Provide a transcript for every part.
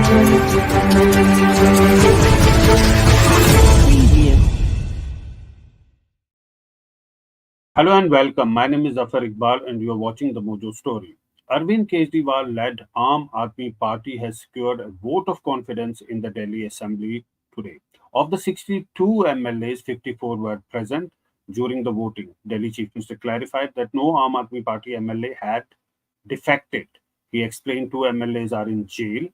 Hello and welcome. My name is Zaffar Iqbal and you are watching the Mojo Story. Arvind Kejriwal-led Aam Aadmi Party has secured a vote of confidence in the Delhi Assembly today. Of the 62 MLAs, 54 were present during the voting. Delhi Chief Minister clarified that no Aam Aadmi Party MLA had defected. He explained 2 MLAs are in jail,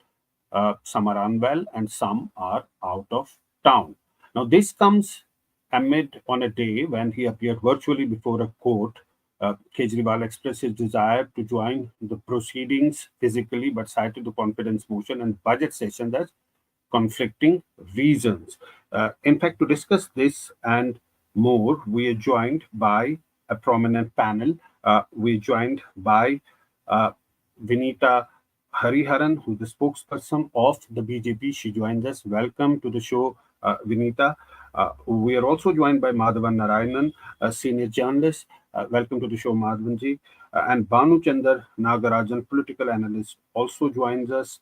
some are unwell and some are out of town. Now this comes amid on a day when he appeared virtually before a court. Kejriwal expressed his desire to join the proceedings physically, but cited the confidence motion and budget session as conflicting reasons. In fact, to discuss this and more, we are joined by a prominent panel. We're joined by Vineeta Hariharan, who's the spokesperson of the BJP. She joins us. Welcome to the show, Vineeta. We are also joined by Madhavan Narayanan, a senior journalist. Welcome to the show, Madhavanji. And Banuchandar Nagarajan, political analyst, also joins us.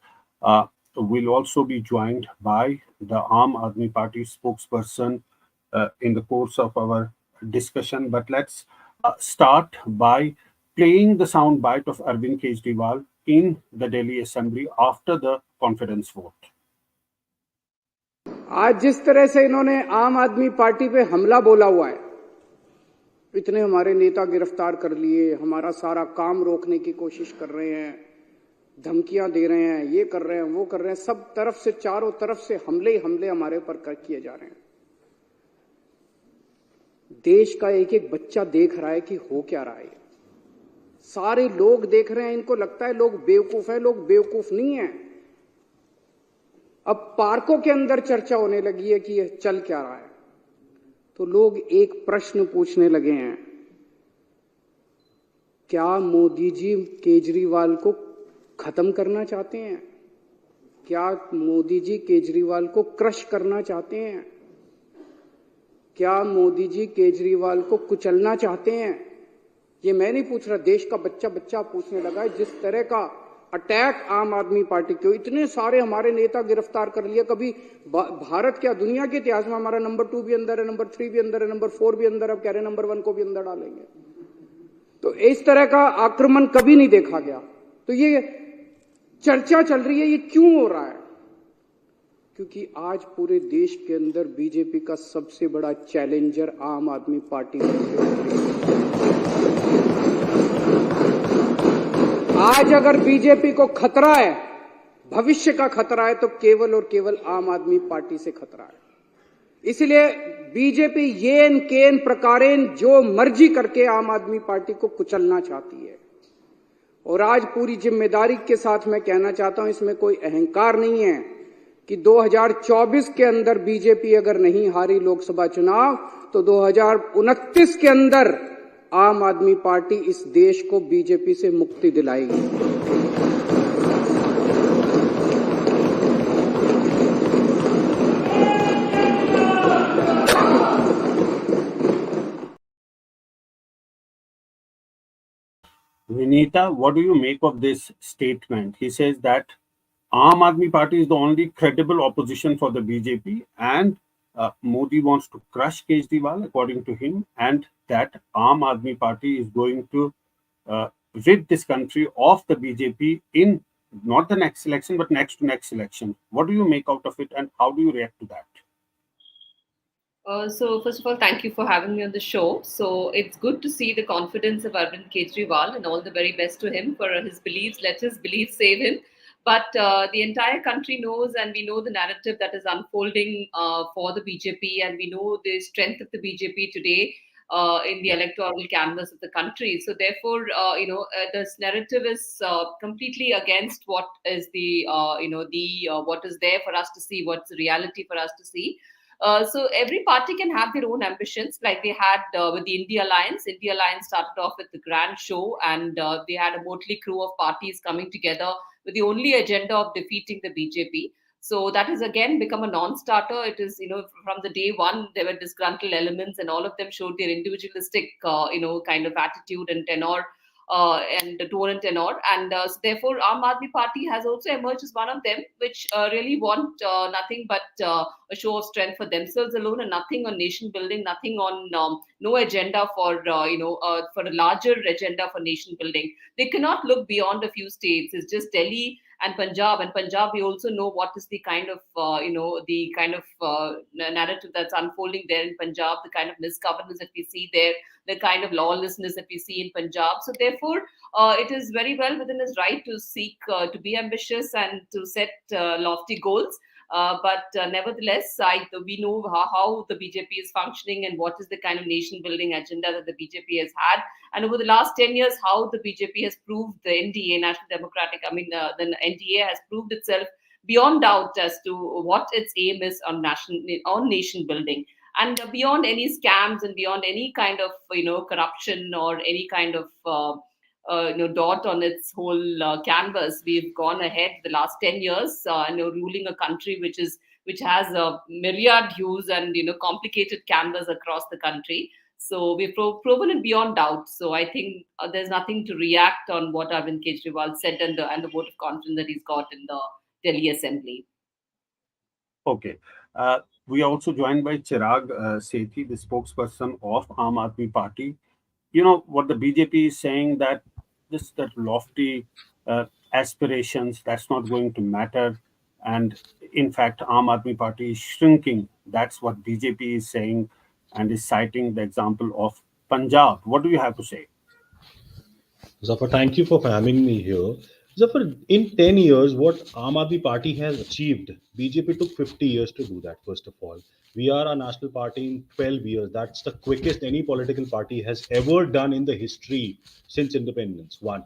We'll also be joined by the Aam Aadmi Party spokesperson in the course of our discussion. But let's start by playing the sound bite of Arvind Kejriwal in the Delhi Assembly after the confidence vote. आज जिस तरह से इन्होंने आम आदमी party पे हमला बोला हुआ है, इतने हमारे नेता गिरफ्तार कर लिए, हमारा सारा काम रोकने की कोशिश कर रहे हैं, धमकियां दे रहे हैं, ये कर रहे हैं, वो कर रहे हैं, सब तरफ से चारों तरफ से हमले ही हमले हमारे ऊपर किए जा रहे हैं। देश का एक एक बच्चा देख रहा है कि हो क्या रहा है। सारे लोग देख रहे हैं, इनको लगता है लोग बेवकूफ है, लोग बेवकूफ नहीं है। अब पार्कों के अंदर चर्चा होने लगी है कि यह चल क्या रहा है, तो लोग एक प्रश्न पूछने लगे हैं, क्या मोदी जी केजरीवाल को खत्म करना चाहते हैं? क्या मोदी जी केजरीवाल को क्रश करना चाहते हैं? क्या मोदी जी केजरीवाल को कुचलना चाहते हैं? ये मैं नहीं पूछ रहा, देश का बच्चा बच्चा पूछने लगा है। जिस तरह का अटैक आम आदमी पार्टी के, इतने सारे हमारे नेता गिरफ्तार कर लिए, कभी भारत क्या दुनिया के इतिहास में हमारा नंबर 2 भी अंदर है, नंबर 3 भी अंदर है, नंबर 4 भी अंदर, अब कह रहे नंबर 1 को भी अंदर डालेंगे। तो इस तरह का आक्रमण कभी नहीं देखा गया। तो ये चर्चा चल रही है, ये क्यों हो रहा है? क्योंकि आज पूरे देश के अंदर बीजेपी का सबसे बड़ा चैलेंजर आम आदमी पार्टी है। आज अगर बीजेपी को खतरा है, भविष्य का खतरा है, तो केवल और केवल आम आदमी पार्टी से खतरा है। इसलिए बीजेपी येन केन प्रकारेण जो मर्जी करके आम आदमी पार्टी को कुचलना चाहती है। और आज पूरी जिम्मेदारी के साथ मैं कहना चाहता हूं, इसमें कोई अहंकार नहीं है कि 2024 के अंदर बीजेपी अगर नहीं हारी लोकसभा चुनाव, तो 2029 के अंदर आम आदमी पार्टी इस देश को बीजेपी से मुक्ति दिलाएगी। Vineeta, what do you make of this statement? He says that Aam Aadmi Party is the only credible opposition for the BJP and Modi wants to crush Kejriwal, according to him, and that Aam Aadmi Party is going to rid this country of the BJP in not the next election, but next to next election. What do you make out of it and how do you react to that? So first of all, thank you for having me on the show. So it's good to see the confidence of Arvind Kejriwal, and all the very best to him for his beliefs. Let his beliefs save him. But the entire country knows, and we know the narrative that is unfolding for the BJP, and we know the strength of the BJP today in the electoral canvas of the country. So therefore, this narrative is completely against what is the what is there for us to see, what's the reality for us to see. So every party can have their own ambitions, like they had with the India Alliance. India Alliance started off with the grand show, and they had a motley crew of parties coming together with the only agenda of defeating the BJP. So that has again become a non-starter. It is, from the day one, there were disgruntled elements, and all of them showed their individualistic, kind of attitude and tenor and tone and tenor. And so therefore, Aam Aadmi Party has also emerged as one of them, which really want nothing but a show of strength for themselves alone, and nothing on nation building, nothing on no agenda for for a larger agenda for nation building. They cannot look beyond a few states. It's just Delhi and Punjab. And Punjab, we also know what is the kind of the kind of narrative that's unfolding there in Punjab, the kind of misgovernance that we see there, the kind of lawlessness that we see in Punjab. So therefore, it is very well within his right to seek to be ambitious and to set lofty goals. But nevertheless, we know how the BJP is functioning and what is the kind of nation building agenda that the BJP has had. And over the last 10 years, how the BJP has proved the NDA, National Democratic, the NDA has proved itself beyond doubt as to what its aim is on nation building. And beyond any scams and beyond any kind of corruption or any kind of dot on its whole canvas, we've gone ahead the last 10 years ruling a country which has a myriad hues and complicated canvas across the country. So we've proven it beyond doubt. So I think there's nothing to react on what Arvind Kejriwal said and the vote of confidence that he's got in the Delhi Assembly. Okay. We are also joined by Chirag Sethi, the spokesperson of Aam Aadmi Party. You know what the BJP is saying, that that lofty aspirations, that's not going to matter. And in fact, Aam Aadmi Party is shrinking. That's what BJP is saying, and is citing the example of Punjab. What do you have to say? Zaffar, thank you for having me here. Zaffar, in 10 years, what Aam Aadmi Party has achieved, BJP took 50 years to do that, first of all. We are a national party in 12 years. That's the quickest any political party has ever done in the history since independence. One.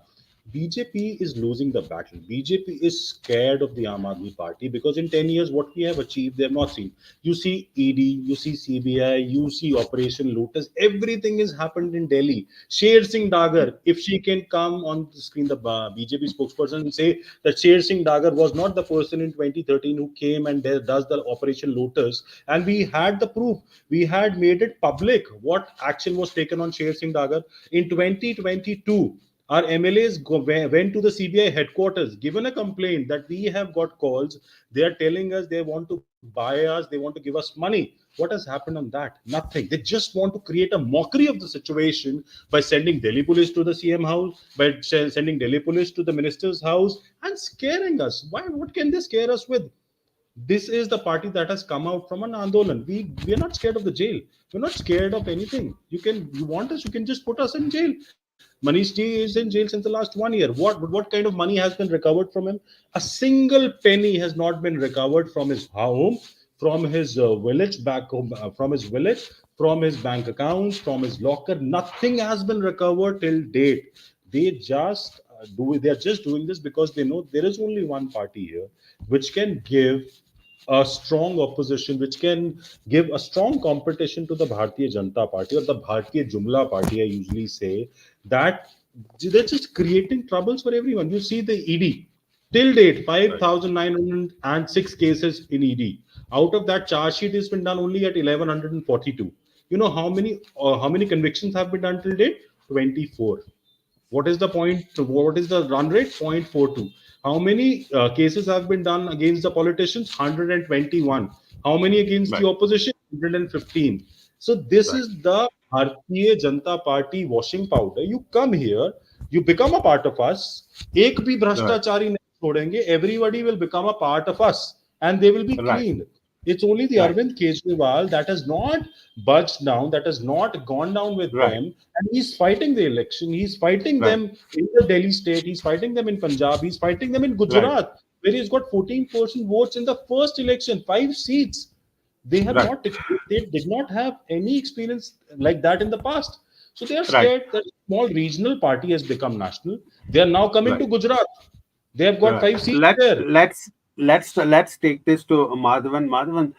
BJP is losing the battle. BJP is scared of the Aam Aadmi Party because in 10 years, what we have achieved, they have not seen. You see ED, you see CBI, you see Operation Lotus, everything has happened in Delhi. Sher Singh Dagar, if she can come on the screen, the BJP spokesperson, and say that Sher Singh Dagar was not the person in 2013 who came and does the Operation Lotus, and we had the proof. We had made it public what action was taken on Sher Singh Dagar in 2022. Our MLAs went to the CBI headquarters, given a complaint that we have got calls. They are telling us they want to buy us, they want to give us money. What has happened on that? Nothing. They just want to create a mockery of the situation by sending Delhi police to the CM house, by sending Delhi police to the minister's house and scaring us. Why? What can they scare us with? This is the party that has come out from an Andolan. We are not scared of the jail. We're not scared of anything. You want us, you can just put us in jail. Manish Ji is in jail since the last 1 year. What kind of money has been recovered from him? A single penny has not been recovered from his home, from his village back home, from his village, from his bank accounts, from his locker. Nothing has been recovered till date. They just they are just doing this because they know there is only one party here which can give a strong opposition, which can give a strong competition to the Bharatiya Janata Party or the Bharatiya Jumla Party, I usually say, that they're just creating troubles for everyone. You see the ED. Till date, 5,906 cases in ED. Out of that, charge sheet has been done only at 1,142. You know how many convictions have been done till date? 24. What is the point? What is the run rate? 0.42. How many cases have been done against the politicians? 121. How many against the opposition? 115. So this is the Bharatiya Janata Party washing powder. You come here, you become a part of us. Ek bhi bhrashtachari nahi chhodenge. Everybody will become a part of us, and they will be cleaned. It's only the Arvind Kejriwal that has not budged down, that has not gone down with them, and he's fighting the election. He's fighting them in the Delhi state. He's fighting them in Punjab. He's fighting them in Gujarat, where he's got 14% votes in the first election, 5 seats. They have not. They did not have any experience like that in the past. So they are scared that small regional party has become national. They are now coming to Gujarat. They have got 5 seats there. Let's take this to Madhavan. Madhavan,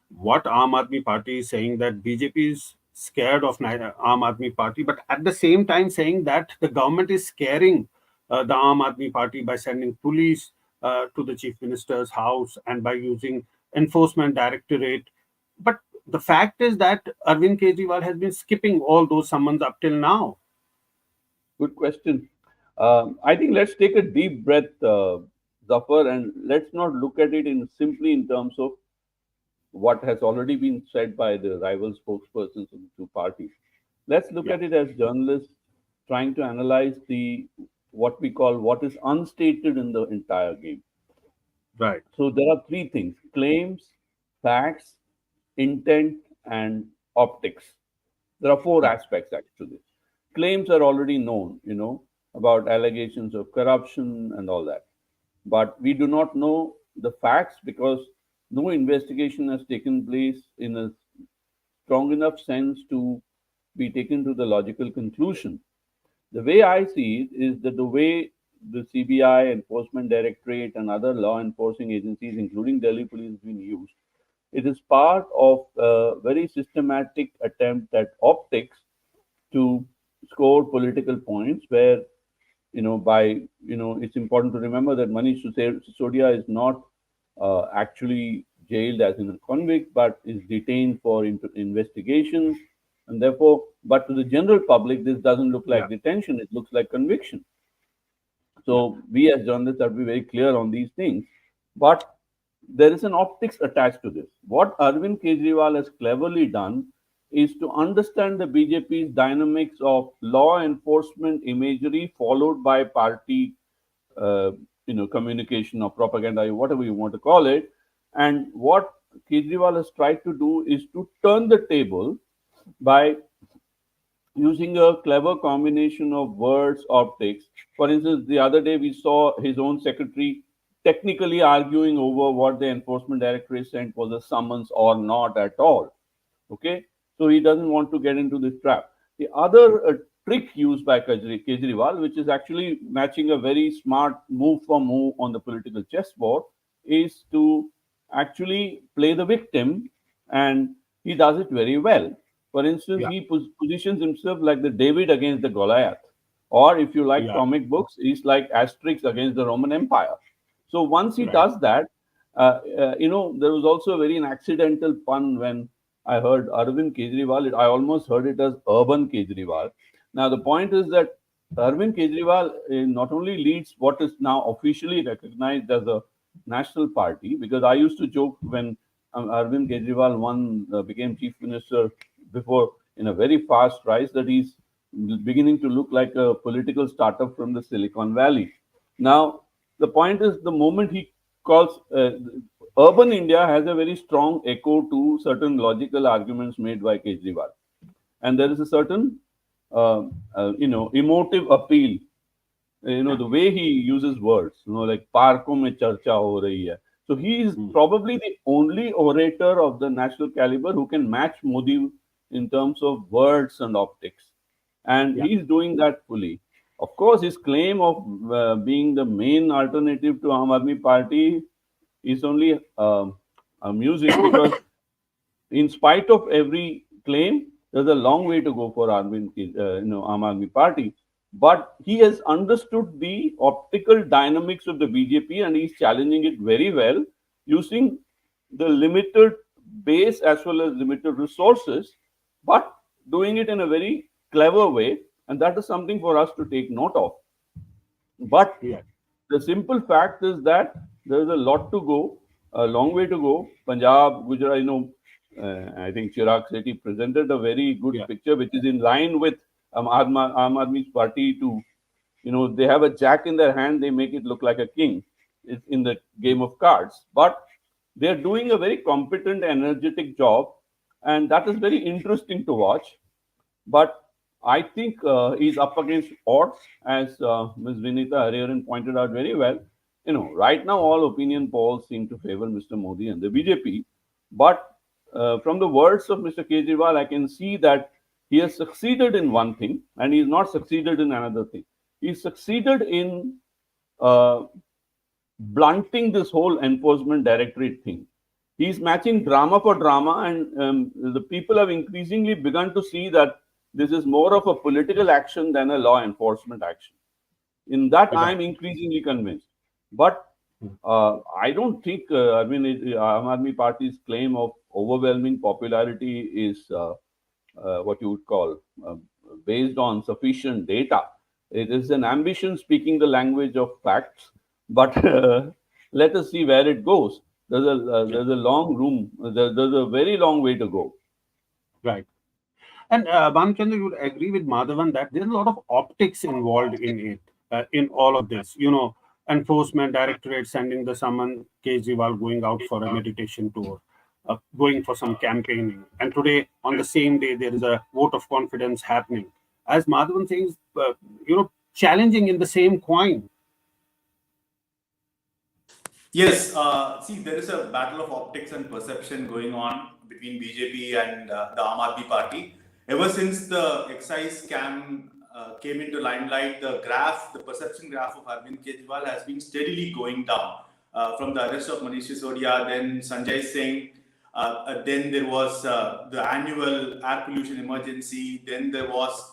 what Aam Aadmi Party is saying, that BJP is scared of Aam Aadmi Party, but at the same time saying that the government is scaring the Aam Aadmi Party by sending police to the Chief Minister's house and by using Enforcement Directorate. But the fact is that Arvind Kejriwal has been skipping all those summons up till now. Good question. I think let's take a deep breath, Zafar, and let's not look at it in simply in terms of what has already been said by the rival spokespersons of the two parties. Let's look Yeah, at it as journalists trying to analyze the what we call what is unstated in the entire game. right. So there are three things: claims, facts, intent, and optics. There are four Yeah, aspects actually. Claims are already known, about allegations of corruption and all that. But we do not know the facts because no investigation has taken place in a strong enough sense to be taken to the logical conclusion. The way I see it is that the way the CBI, Enforcement Directorate, and other law enforcing agencies, including Delhi Police, have been used, it is part of a very systematic attempt at optics to score political points where it's important to remember that Manish Sisodia is not actually jailed as in a convict, but is detained for investigations, and therefore, but to the general public, this doesn't look yeah, like detention; it looks like conviction. yeah, So we as journalists have to be very clear on these things, but there is an optics attached to this. What Arvind Kejriwal has cleverly done is to understand the BJP's dynamics of law enforcement imagery followed by party, uh, communication or propaganda, whatever you want to call it. And what Kejriwal has tried to do is to turn the table by using a clever combination of words, optics. For instance, the other day we saw his own secretary technically arguing over what the enforcement directorate sent was a summons or not at all. Okay, so he doesn't want to get into this trap. The other trick used by Kejriwal, which is actually matching a very smart move for move on the political chessboard, is to actually play the victim, and he does it very well. For instance, yeah, he positions himself like the David against the Goliath, or if you like yeah, comic books, he's like Asterix against the Roman Empire. So once he right. does that, there was also a very an accidental pun when I heard Arvind Kejriwal. I almost heard it as Urban Kejriwal. Now the point is that Arvind Kejriwal not only leads what is now officially recognized as a national party, because I used to joke when Arvind Kejriwal became chief minister before in a very fast rise that he's beginning to look like a political startup from the Silicon Valley. Now, the point is the moment he calls urban India has a very strong echo to certain logical arguments made by Kejriwal, and there is a certain emotive appeal. The way he uses words, like parko mein charcha ho rahi hai. So he is Hmm. probably the only orator of the national caliber who can match Modi in terms of words and optics, and Yeah, he's doing that fully. Of course, his claim of being the main alternative to Aam Aadmi Party is only amusing because in spite of every claim, there's a long way to go for Aam Aadmi Party. But he has understood the optical dynamics of the BJP and he's challenging it very well using the limited base as well as limited resources, but doing it in a very clever way. And that is something for us to take note of. But yeah, the simple fact is that there is a lot to go, a long way to go. Punjab, Gujarat, I think Chirag Sethi presented a very good yeah, picture, which is in line with Aam Aadmi's party. They have a jack in their hand, they make it look like a king. It's in the game of cards. But they're doing a very competent, energetic job, and that is very interesting to watch. But I think he's up against odds, as Ms. Vineeta Hariharan pointed out very well. Right now all opinion polls seem to favor Mr. Modi and the BJP. But from the words of Mr. Kejriwal, I can see that he has succeeded in one thing and he's not succeeded in another thing. He's succeeded in uh, blunting this whole enforcement directorate thing. He's matching drama for drama, and the people have increasingly begun to see that this is more of a political action than a law enforcement action. In that, right. I'm increasingly convinced. But Hmm. I don't think Aam Aadmi Party's claim of overwhelming popularity is what you would call based on sufficient data. It is an ambition speaking the language of facts, but let us see where it goes. There's a long room. There's a very long way to go. Right. And Banuchandar, you would agree with Madhavan that there's a lot of optics involved in it, in all of this. Enforcement Directorate sending the summon, Kejriwal going out for a meditation tour, going for some campaigning. And today, on the same day, there is a vote of confidence happening. As Madhavan says, challenging in the same coin. Yes, see, there is a battle of optics and perception going on between BJP and the Aam Aadmi Party. Ever since the excise scam came into limelight, the perception graph of Arvind Kejriwal has been steadily going down. From the arrest of Manish Sisodia, then Sanjay Singh, then there was the annual air pollution emergency, then there was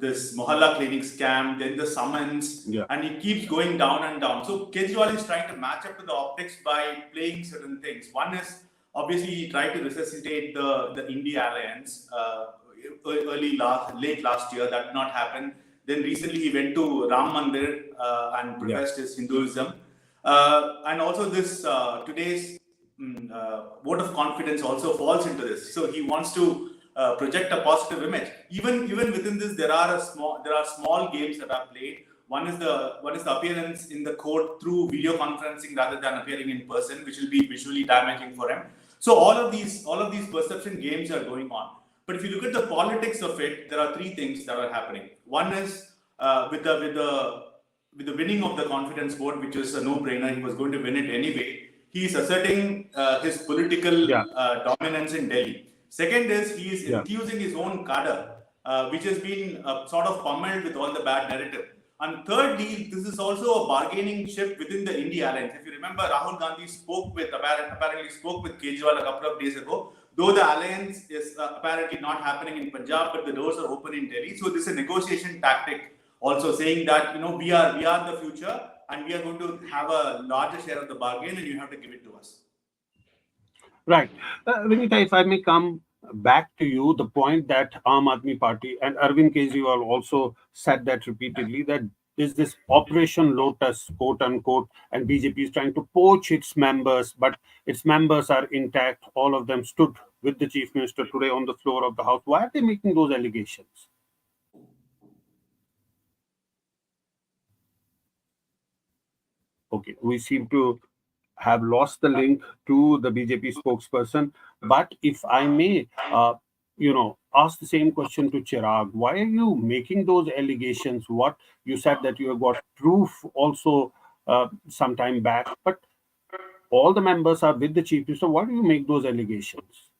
this Mohalla cleaning scam, then the summons, and it keeps going down and down. So Kejriwal is trying to match up to the optics by playing certain things. One is obviously he tried to resuscitate the India alliance late last year. That did not happen. Then recently he went to Ram Mandir and professed his Hinduism. And also this today's vote of confidence also falls into this. So he wants to project a positive image. Even within this, there are small games that are played. One is the appearance in the court through video conferencing rather than appearing in person, which will be visually damaging for him. So all of these perception games are going on. But if you look at the politics of it, there are three things that are happening. One is with the winning of the confidence vote, which is a no-brainer. He was going to win it anyway. He is asserting his political dominance in Delhi. Second is he is infusing his own cadre, which has been sort of pummeled with all the bad narrative. And thirdly, this is also a bargaining chip within the India alliance. If you remember, Rahul Gandhi apparently spoke with Kejriwal a couple of days ago. Though the alliance is apparently not happening in Punjab, but the doors are open in Delhi. So this is a negotiation tactic, also saying that we are the future and we are going to have a larger share of the bargain, and you have to give it to us. Right. Vineeta, if I may come back to you, the point that Aam Aadmi Party and Arvind Kejriwal also said that repeatedly, that is this Operation Lotus, quote unquote, and BJP is trying to poach its members, but its members are intact. All of them stood with the Chief Minister today on the floor of the House. Why are they making those allegations? Okay, we seem to have lost the link to the BJP spokesperson. But if I may, ask the same question to Chirag. Why are you making those allegations? What you said that you have got proof also some time back, but all the members are with the Chief Minister. Why do you make those allegations?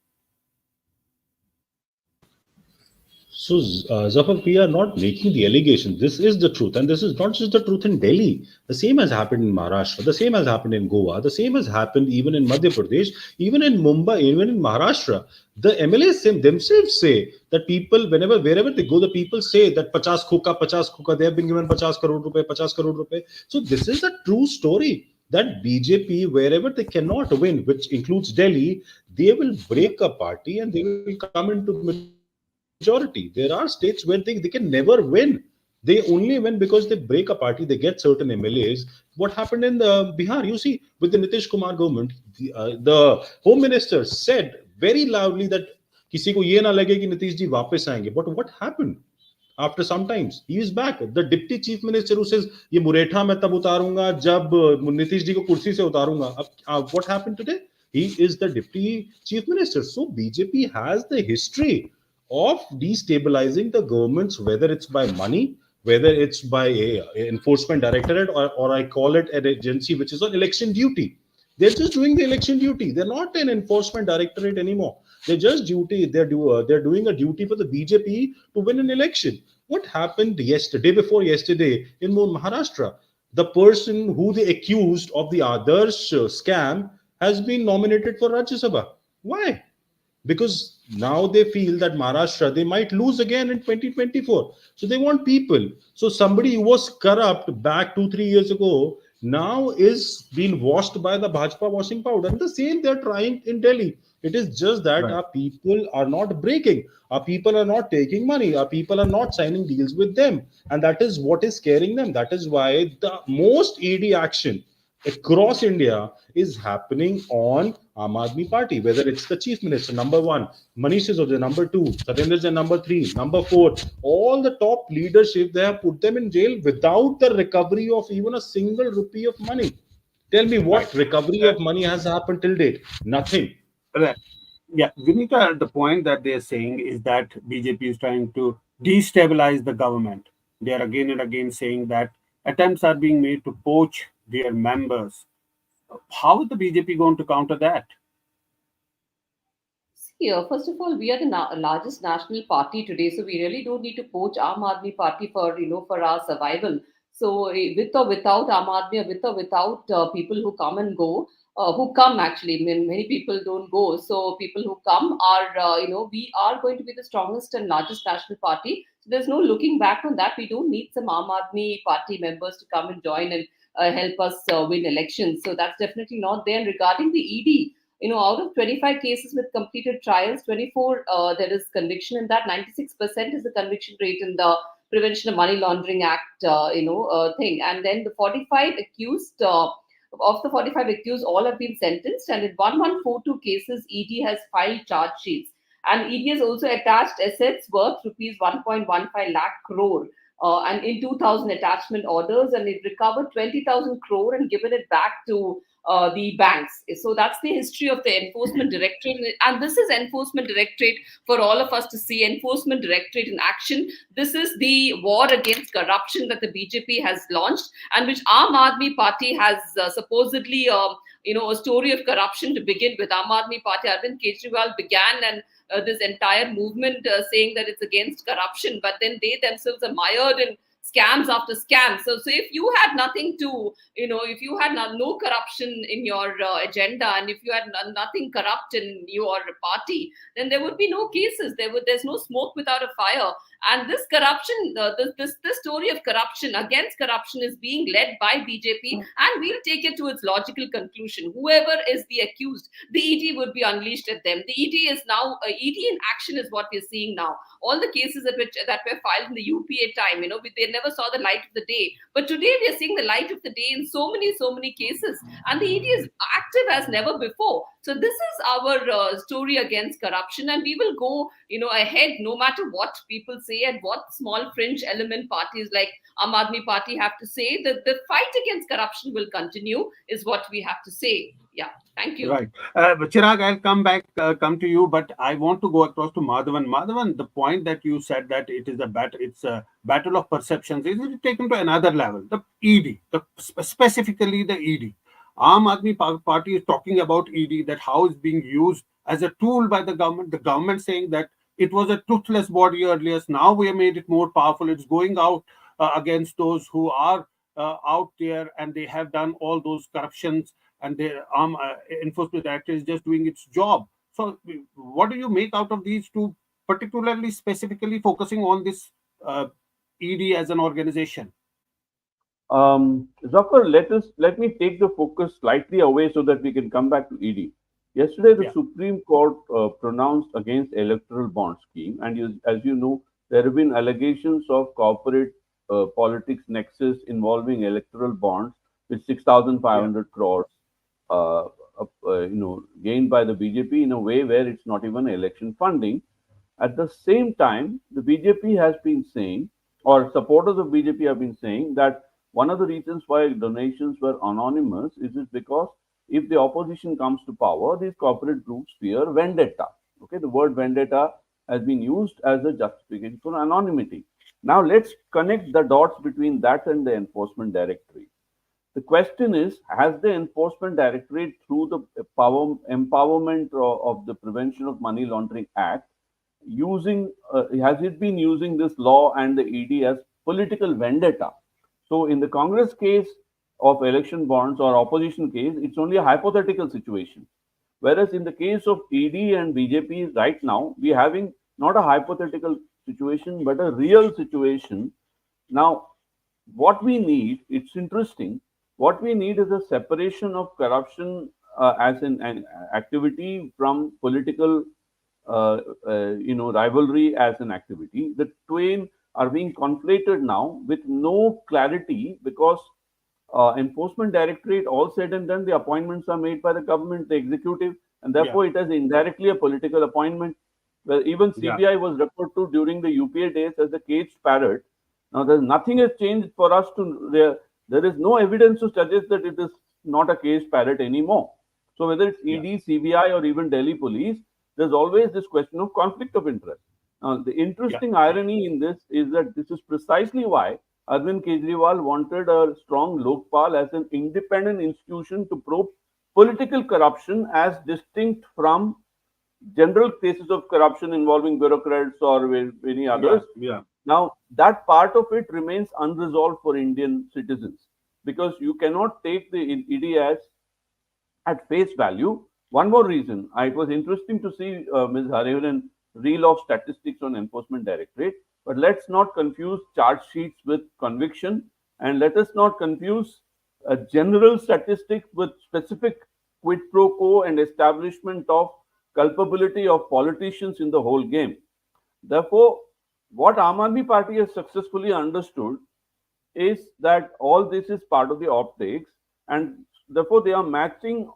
So, Zaffar, we are not making the allegation. This is the truth. And this is not just the truth in Delhi. The same has happened in Maharashtra. The same has happened in Goa. The same has happened even in Madhya Pradesh, even in Mumbai, even in Maharashtra. The MLAs themselves say that people, wherever they go, the people say that 50 khoka, they have been given 50 crore rupees. So this is a true story. That BJP, wherever they cannot win, which includes Delhi, they will break a party and they will come into majority. There are states where they can never win. They only win because they break a party, they get certain MLAs. What happened in the Bihar? You see, with the Nitish Kumar government, the Home Minister said very loudly that किसी को ये ना लगे कि नीतीश जी वापस आएंगे. But what happened? After some times, he is back. The Deputy Chief Minister who says, ये मुरेठा मैं तब उतारूंगा जब नीतीश जी को कुर्सी से उतारूंगा. What happened today? He is the Deputy Chief Minister. So BJP has the history of destabilizing the governments, whether it's by money, whether it's by Enforcement Directorate, or I call it an agency which is on election duty. They're just doing the election duty. They're not an Enforcement Directorate anymore. They're just duty. They're doing a duty for the BJP to win an election. What happened day before yesterday in Maharashtra? The person who they accused of the Adarsh scam has been nominated for Rajya Sabha. Why? Because now they feel that Maharashtra, they might lose again in 2024. So they want people. So somebody who was corrupt back 2-3 years ago now is being washed by the Bhajpa washing powder. And the same they're trying in Delhi. It is just that Right. our people are not breaking. Our people are not taking money. Our people are not signing deals with them. And that is what is scaring them. That is why the most ED action across India is happening on Aam Aadmi Party, whether it's the chief minister, number one, Manish Sisodia, number two, Satyendra Jain, number three, number four, all the top leadership, they have put them in jail without the recovery of even a single rupee of money. Tell me Right. what recovery of money has happened till date? Nothing. Right. Yeah, Vineeta, the point that they're saying is that BJP is trying to destabilize the government. They are again and again saying that attempts are being made to poach their members. How is the BJP going to counter that? See, first of all, we are the largest national party today, so we really don't need to poach Aam Aadmi Party for for our survival. So, with or without Aam Aadmi, or with or without people who come and go, who come actually, I mean, many people don't go. So, people who come are we are going to be the strongest and largest national party. So, there's no looking back on that. We don't need some Aam Aadmi Party members to come and join and help us win elections. So, that's definitely not there. And regarding the ED, out of 25 cases with completed trials, 24 there is conviction in that. 96% is the conviction rate in the Prevention of Money Laundering Act, thing. And then the 45 accused, of the 45 accused, all have been sentenced. And in 1142 cases, ED has filed charge sheets. And ED has also attached assets worth rupees 1.15 lakh crore. And in 2000 attachment orders, and it recovered 20,000 crore and given it back to the banks. So that's the history of the Enforcement Directorate, and this is Enforcement Directorate for all of us to see. Enforcement Directorate in action. This is the war against corruption that the BJP has launched, and which Aam Aadmi Party has supposedly, a story of corruption to begin with. Aam Aadmi Party, Arvind Kejriwal began and this entire movement saying that it's against corruption, but then they themselves are mired in scams after scams. So if you had nothing to, if you had no corruption in your agenda, and if you had nothing corrupt in your party, then there would be no cases. There's no smoke without a fire. And this corruption, this story of corruption against corruption is being led by BJP, and we'll take it to its logical conclusion. Whoever is the accused, the ED would be unleashed at them. The ED is now ED in action is what we're seeing now. All the cases that were filed in the UPA time, they never saw the light of the day. But today we are seeing the light of the day in so many cases, and the ED is active as never before. So this is our story against corruption, and we will go, ahead no matter what people say and what small fringe element parties like Aam Aadmi Party have to say. The fight against corruption will continue, is what we have to say. Yeah, thank you. Right. Chirag, I'll come to you, but I want to go across to Madhavan. Madhavan, the point that you said that it's a battle of perceptions, is it taken to another level? The ED, specifically the ED. Aam Aadmi Party is talking about ED, that how it's being used as a tool by the government. The government saying that it was a toothless body earlier. Now we have made it more powerful. It's going out against those who are out there, and they have done all those corruptions, and the Enforcement Directorate is just doing its job. So, what do you make out of these two, particularly specifically focusing on this ED as an organization? Zaffar, let me take the focus slightly away so that we can come back to ED. Yesterday, the Supreme Court pronounced against electoral bond scheme, and as you know, there have been allegations of corporate politics nexus involving electoral bonds with 6,500 crores, gained by the BJP in a way where it's not even election funding. At the same time, the BJP has been saying, or supporters of BJP have been saying, that one of the reasons why donations were anonymous is because if the opposition comes to power, these corporate groups fear vendetta. Okay, the word vendetta has been used as a justification for anonymity. Now let's connect the dots between that and the Enforcement Directorate. The question is, has the Enforcement Directorate, through the empowerment of the Prevention of Money Laundering Act, has it been using this law and the ED as political vendetta? So in the Congress case of election bonds or opposition case, it's only a hypothetical situation. Whereas in the case of ED and BJP right now, we're having not a hypothetical situation, but a real situation. Now, what we need, it's interesting, what we need is a separation of corruption as an activity from political, rivalry as an activity. The twain are being conflated now with no clarity, because Enforcement Directorate, all said and done, the appointments are made by the government, the executive, and therefore it is indirectly a political appointment. Well, even Yeah. CBI was referred to during the UPA days as the caged parrot. Now, there's nothing has changed for us to there is no evidence to suggest that it is not a caged parrot anymore. So whether it's Yeah. ED, CBI, or even Delhi police, there's always this question of conflict of interest. Now, the Yeah. interesting irony in this is that this is precisely why Arvind Kejriwal wanted a strong Lokpal as an independent institution to probe political corruption as distinct from general cases of corruption involving bureaucrats or any Yeah. others. Yeah. Now, that part of it remains unresolved for Indian citizens, because you cannot take the ED as at face value. One more reason, it was interesting to see Ms. Hariharan reel of statistics on Enforcement Directorate, but let's not confuse charge sheets with conviction, and let us not confuse general statistics with specific quid pro quo and establishment of culpability of politicians in the whole game. Therefore, what Aam Aadmi Party has successfully understood is that all this is part of the optics, and therefore they are matching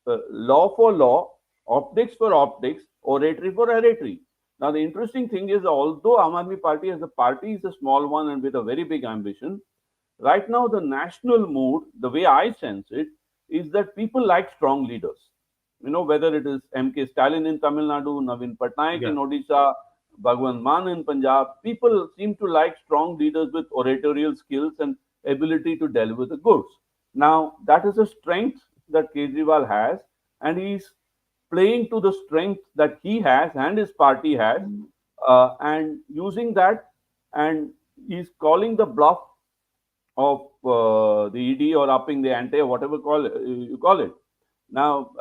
law for law, optics for optics, oratory for oratory. Now, the interesting thing is, although Aam Aadmi Party as a party is a small one and with a very big ambition, right now the national mood, the way I sense it, is that people like strong leaders. Whether it is M.K. Stalin in Tamil Nadu, Navin Patnaik in Yeah. Odisha, Bhagwant Mann in Punjab, people seem to like strong leaders with oratorial skills and ability to deliver the goods. Now, that is a strength that Kejriwal has, and he's playing to the strength that he has and his party has, and using that, and he's calling the bluff of the ED, or upping the ante, or whatever you call it. Now,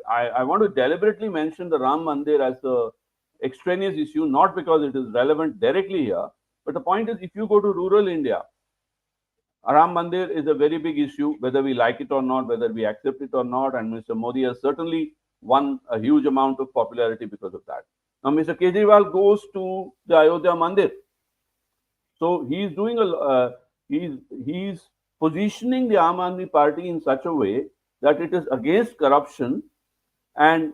I want to deliberately mention the Ram Mandir as a extraneous issue, not because it is relevant directly here, but the point is, if you go to rural India, Ram Mandir is a very big issue, whether we like it or not, whether we accept it or not, and Mr. Modi has certainly won a huge amount of popularity because of that. Now, Mr. Kejriwal goes to the Ayodhya Mandir, so he's doing he's positioning the Aam Aadmi Party in such a way that it is against corruption, and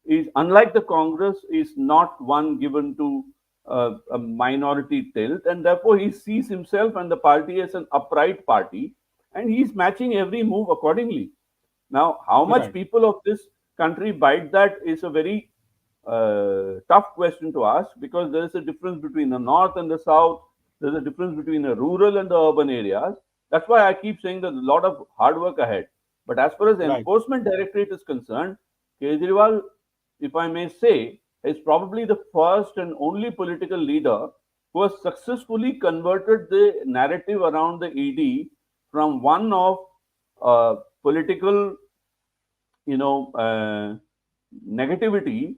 is, unlike the Congress, is not one given to a minority tilt, and therefore he sees himself and the party as an upright party, and he's matching every move accordingly. Now, how much Right. people of this country bite that is a very tough question to ask, because there is a difference between the north and the south. There's a difference between the rural and the urban areas. That's why I keep saying that a lot of hard work ahead. But as far as the Right. Enforcement Directorate is concerned, Kejriwal, if I may say, is probably the first and only political leader who has successfully converted the narrative around the ED from one of political, negativity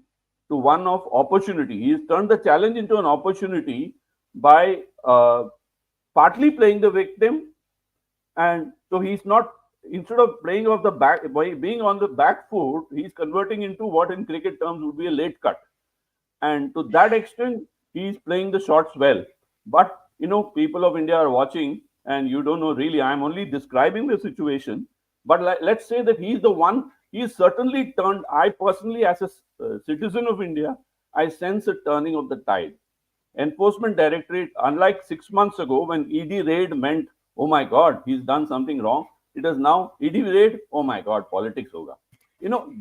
to one of opportunity. He's turned the challenge into an opportunity by partly playing the victim, and so he's not, instead of playing off the back, by being on the back foot, he's converting into what in cricket terms would be a late cut, and to that extent he's playing the shots well. But people of India are watching, and you don't know, really, I'm only describing the situation, but let's say that he's the one. He's certainly turned. I personally, as a citizen of India, I sense a turning of the tide. Enforcement Directorate, unlike 6 months ago when ED raid meant, oh my God, he's done something wrong, it is now ED raid, oh my God, politics hoga.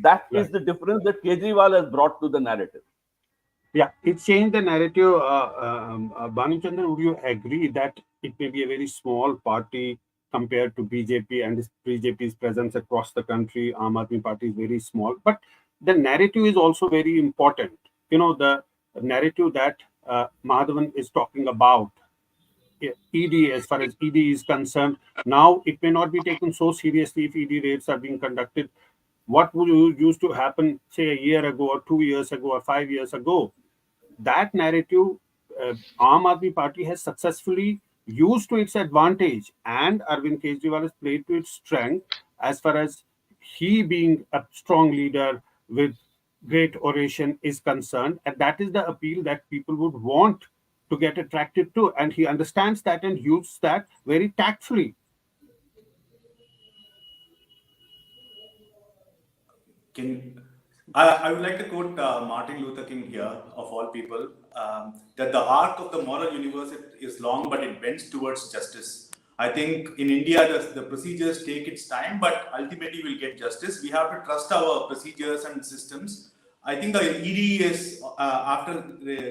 That is Right. the difference that Kejriwal has brought to the narrative. Yeah, it changed the narrative. Banuchandar, would you agree that it may be a very small party compared to BJP, and BJP's presence across the country? Aam Aadmi Party is very small, but the narrative is also very important. The narrative that Madhavan is talking about, ED, as far as ED is concerned, now it may not be taken so seriously if ED raids are being conducted. What would used to happen, say, a year ago, or 2 years ago, or 5 years ago? That narrative, Aam Aadmi Party has successfully used to its advantage, and Arvind Kejriwal has played to its strength as far as he being a strong leader with great oration is concerned, and that is the appeal that people would want to get attracted to, and he understands that and uses that very tactfully. I would like to quote Martin Luther King here, of all people, that the arc of the moral universe is long, but it bends towards justice. I think in India, the procedures take its time, but ultimately we'll get justice. We have to trust our procedures and systems. I think the ED is, after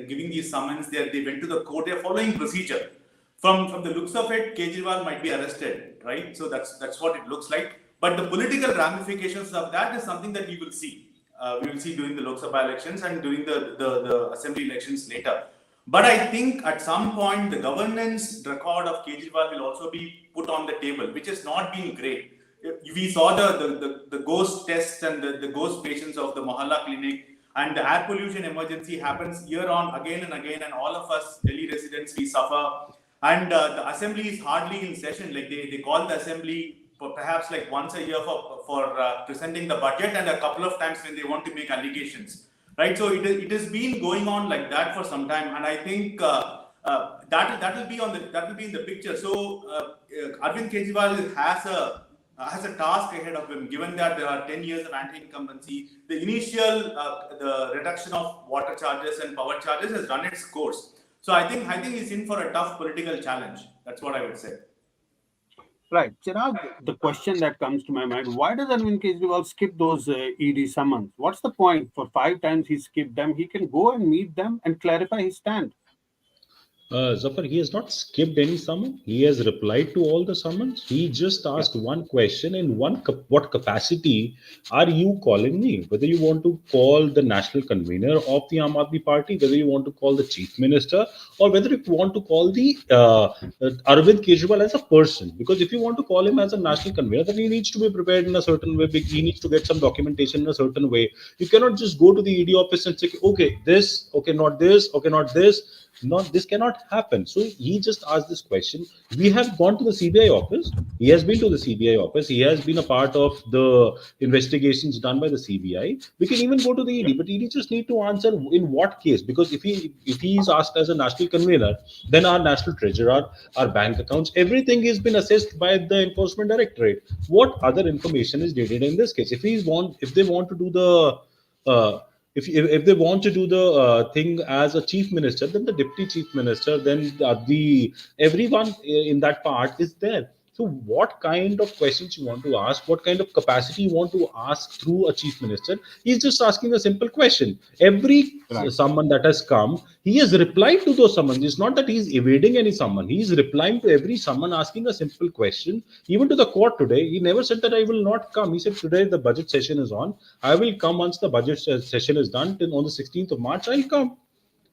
giving these summons, they went to the court, they're following procedure. From the looks of it, Kejriwal might be arrested, right? So that's what it looks like. But the political ramifications of that is something that we will see. We will see during the Lok Sabha elections and during the assembly elections later. But I think at some point the governance record of Kejriwal will also be put on the table, which has not been great. We saw the ghost tests and the ghost patients of the Mohalla clinic, and the air pollution emergency happens year on again and again, and all of us Delhi residents, we suffer. And the assembly is hardly in session. Like they call the assembly for perhaps like once a year for presenting the budget, and a couple of times when they want to make allegations, right? So it has been going on like that for some time, and I think that will be in the picture. So Arvind Kejriwal has a task ahead of him, given that there are 10 years of anti-incumbency. The initial the reduction of water charges and power charges has run its course. So I think he's in for a tough political challenge. That's what I would say. Right. Chirag, the question that comes to my mind, why does Arvind Kejriwal skip those ED summons? What's the point? For 5 times he skipped them. He can go and meet them and clarify his stand. Zaffar, he has not skipped any summon. He has replied to all the summons. He just asked one question: in what capacity are you calling me? Whether you want to call the national convener of the Aam Aadmi Party, whether you want to call the chief minister, or whether you want to call the Arvind Kejriwal as a person. Because if you want to call him as a national convener, then he needs to be prepared in a certain way. He needs to get some documentation in a certain way. You cannot just go to the ED office and say, okay, this, okay, not this, okay, not this. Not this cannot happen. So he just asked this question. We have gone to the CBI office. He has been to the CBI office. He has been a part of the investigations done by the CBI. We can even go to the ED, but ED just need to answer in what case. Because if he is asked as a national convener, then our national treasurer, our bank accounts, everything has been assessed by the Enforcement Directorate. What other information is needed in this case? If they want to do the if they want to do the thing as a chief minister, then the deputy chief minister, then everyone in that part is there. So what kind of questions you want to ask, what kind of capacity you want to ask through a chief minister? He's just asking a simple question. Every summon that has come, he has replied to those summons. It's not that he's evading any summon. He's replying to every summon, asking a simple question. Even to the court today, he never said that I will not come. He said today the budget session is on. I will come once the budget session is done. Till on the 16th of March, I'll come.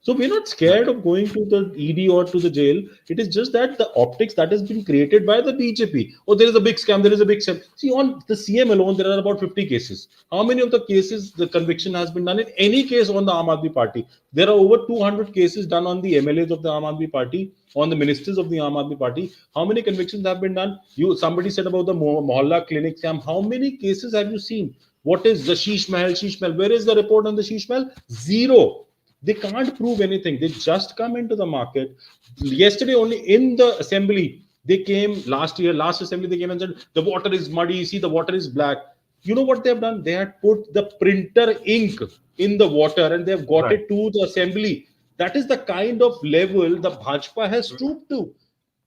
So we're not scared of going to the ED or to the jail. It is just that the optics that has been created by the BJP. Oh, there is a big scam. There is a big scam. See, on the CM alone, there are about 50 cases. How many of the cases the conviction has been done in any case on the Aam Aadmi Party? There are over 200 cases done on the MLAs of the Aam Aadmi Party, on the ministers of the Aam Aadmi Party. How many convictions have been done? Somebody said about the Mohalla clinic scam. How many cases have you seen? What is the Sheesh Mahal? Sheesh Mahal. Where is the report on the Sheesh Mahal? Zero. They can't prove anything. They just come into the market. Yesterday, only in the assembly, they came last assembly, they came and said, the water is muddy. See, the water is black. You know what they have done? They had put the printer ink in the water and they have got it to the assembly. That is the kind of level the Bhajpa has stooped to.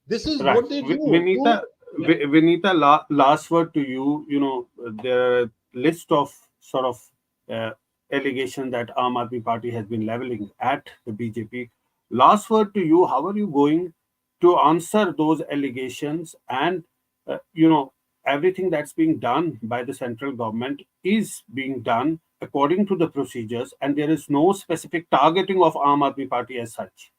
This is what they do. Vineeta, last word to you. You know, there are a list of sort of allegation that Aam Aadmi Party has been leveling at the BJP. Last word to you, how are you going to answer those allegations? And, everything that's being done by the central government is being done according to the procedures, and there is no specific targeting of Aam Aadmi Party as such.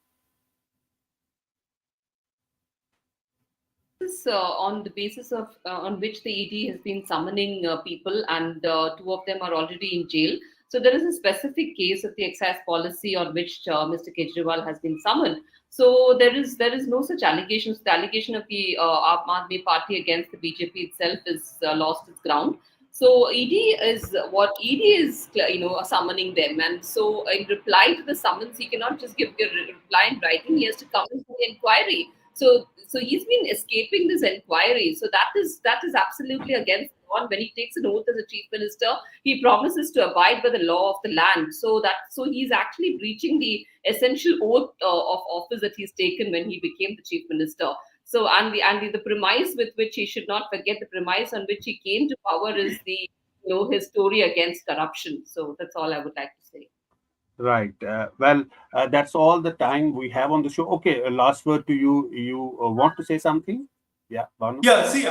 On the basis of on which the ED has been summoning people, and 2 of them are already in jail. So there is a specific case of the excise policy on which Mr. Kejriwal has been summoned. So there is no such allegations. The allegation of the Aam Aadmi Party against the BJP itself is lost its ground. So ED is summoning them, and so in reply to the summons, he cannot just give a reply in writing. He has to come into the inquiry. So he's been escaping this inquiry. So that is absolutely against the law. When he takes an oath as a chief minister, he promises to abide by the law of the land. So he's actually breaching the essential oath of office that he's taken when he became the chief minister. So and the premise with which he should not forget, the premise on which he came to power is his story against corruption. So that's all I would like to say. Right. That's all the time we have on the show. Okay, last word to you. You want to say something? Yeah, Banu? Yeah, see,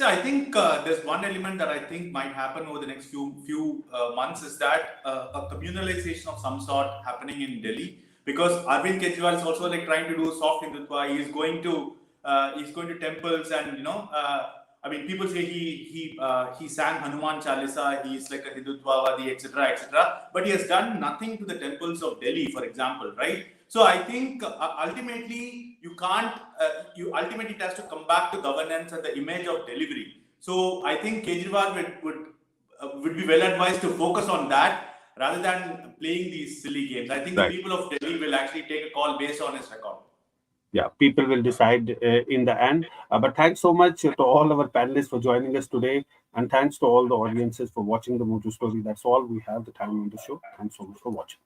I think there's one element that I think might happen over the next few months is that a communalization of some sort happening in Delhi, because Arvind Kejriwal is also like trying to do soft Hindutva. He's going to temples, and I mean, people say he sang Hanuman Chalisa. He's like a Hindutvavadi, etc., etc. But he has done nothing to the temples of Delhi, for example, right? So I think ultimately you can't. Ultimately it has to come back to governance and the image of delivery. So I think Kejriwal would be well advised to focus on that rather than playing these silly games. I think the people of Delhi will actually take a call based on his record. Yeah, people will decide in the end. But thanks so much to all our panelists for joining us today. And thanks to all the audiences for watching the Mojo Story. That's all we have the time on the show. Thanks so much for watching.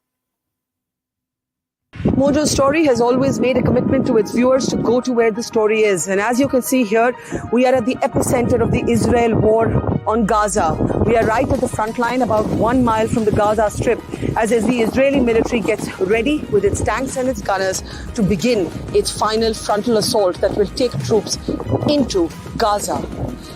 Mojo Story has always made a commitment to its viewers to go to where the story is. And as you can see here, we are at the epicenter of the Israel war on Gaza. We are right at the front line, about 1 mile from the Gaza Strip, as the Israeli military gets ready with its tanks and its gunners to begin its final frontal assault that will take troops into Gaza.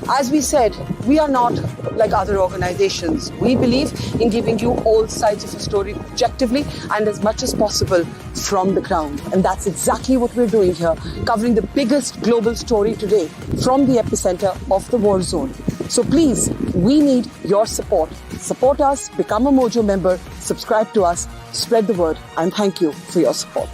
As we said, we are not like other organizations. We believe in giving you all sides of the story objectively and as much as possible from the ground. And that's exactly what we're doing here, covering the biggest global story today from the epicenter of the war zone. So please, we need your support. Support us, become a Mojo member, subscribe to us, spread the word, and thank you for your support.